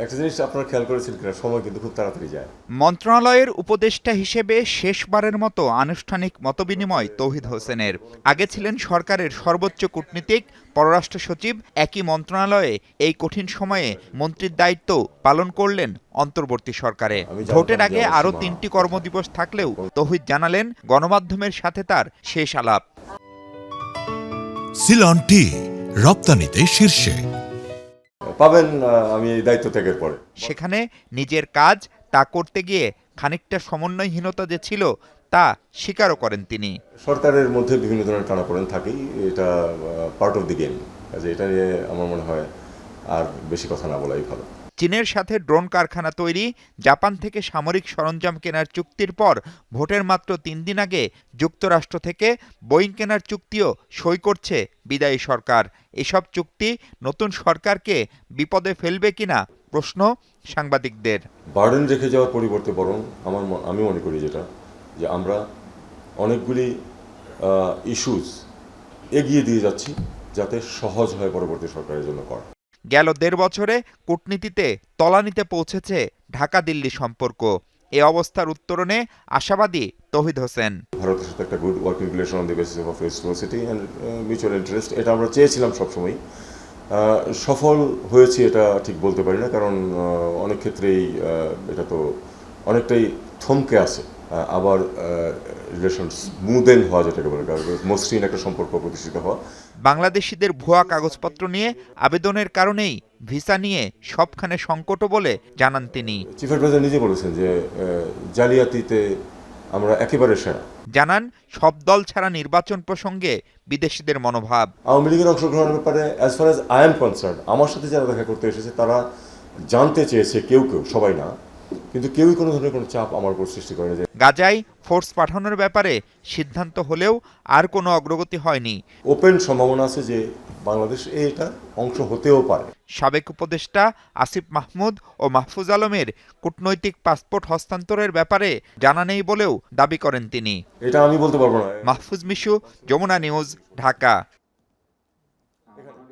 একটা জিনিস আপনারা খেয়াল করেছেন কিনা, সময় কিন্তু খুব তাড়াতাড়ি যায়। মন্ত্রণালয়ের উপদেষ্টা হিসেবে শেষবারের মতো আনুষ্ঠানিক মতবিনিময় তৌহিদ হোসেনের। আগে ছিলেন সরকারের সর্বোচ্চ কূটনীতিক, পররাষ্ট্র সচিব। একই মন্ত্রণালয়ে এই কঠিন সময়ে মন্ত্রীর দায়িত্ব পালন করলেন অন্তর্বর্তী সরকারে। ভোটের আগে আরও ৩টি কর্মদিবস থাকলেও তৌহিদ জানালেন গণমাধ্যমের সাথে তার শেষ আলাপ। সিলন টি রপ্তানিতে শীর্ষে পাবেন আমি এই দায়িত্ব ত্যাগের পরে। সেখানে নিজের কাজ তা করতে গিয়ে খানিকটা সমন্বয়হীনতা যে ছিল তা স্বীকারও করেন তিনি। সরকারের মধ্যে বিভিন্ন ধরনের টানাপোড়েন থাকেই, এটা পার্ট অফ দি গেম। কাজে এটা নিয়ে আমার মনে হয় আর বেশি কথা না বলাই ভালো। চীনের সাথে ড্রোন কারখানা তৈরি, জাপান থেকে সামরিক সরঞ্জাম কেনার চুক্তির পর ভোটের মাত্র ৩ দিন আগে যুক্তরাষ্ট্র থেকে বোয়িং কেনার চুক্তিও সই করছে বিদায়ী সরকার। এসব চুক্তি নতুন সরকারকে বিপদে ফেলবে কিনা প্রশ্ন সাংবাদিকদের। বার্ডেন রেখে যাওয়ার পরিবর্তে বরং আমি মনে করি যেটা, যে আমরা অনেকগুলি ইস্যুস এগিয়ে দিয়ে যাচ্ছি যাতে সহজ হয় পরবর্তী সরকারের জন্য করা। গেল ১.৫ বছরে কূটনীতিতে তলানিতে পৌঁছেছে ঢাকা দিল্লি সম্পর্ক। এ অবস্থার উত্তরণে আশাবাদী তৌহিদ হোসেন। ভারতের সাথে একটা good working relation on the basis of reciprocity and mutual interest, এটা আমরা চেয়েছিলাম সবসময়। সফল হয়েছি এটা ঠিক বলতে পারি না, কারণ অনেক ক্ষেত্রেই এটা তো অনেকটাই থমকে আছে। আবার রিলেশন স্মুদেন হওয়া, যেটাকে বলে মসৃণ একটা সম্পর্ক প্রতিষ্ঠিত হওয়া। বাংলাদেশিদের ভুয়া কাগজপত্র নিয়ে আবেদনের কারণেই ভিসা নিয়ে সবখানে সংকটও বলে জানান তিনি। চিফ অ্যাডভাইজার নিজে বলেছেন যে জালিয়াতিতে আমরা একেবারে সেরা। জানান সব দল ছাড়া নির্বাচন প্রসঙ্গে বিদেশিদের মনোভাব। আওয়ামী লীগের অংশগ্রহণের ব্যাপারে as far as I am concern, আমার সাথে যারা দেখা করতে এসেছে তারা জানতে চেয়েছে, কেউ সবাই না, কিন্তু কেউই কোনো ধরনের কোনো চাপ আমার উপর সৃষ্টি করেনি। যে গাজায় ফোর্স পাঠানোর ব্যাপারে সিদ্ধান্ত হলেও আর কোনো অগ্রগতি হয়নি। ওপেন সম্ভাবনা আছে যে বাংলাদেশ এটা অংশ হতেও পারে। সাবেক উপদেষ্টা আসিফ মাহমুদ ও মাহফুজ আলমের কূটনৈতিক পাসপোর্ট হস্তান্তরের ব্যাপারে জানা নেই বলেও দাবি করেন তিনি। এটা আমি বলতে পারবো না। মাহফুজ মিশু, যমুনা নিউজ, ঢাকা।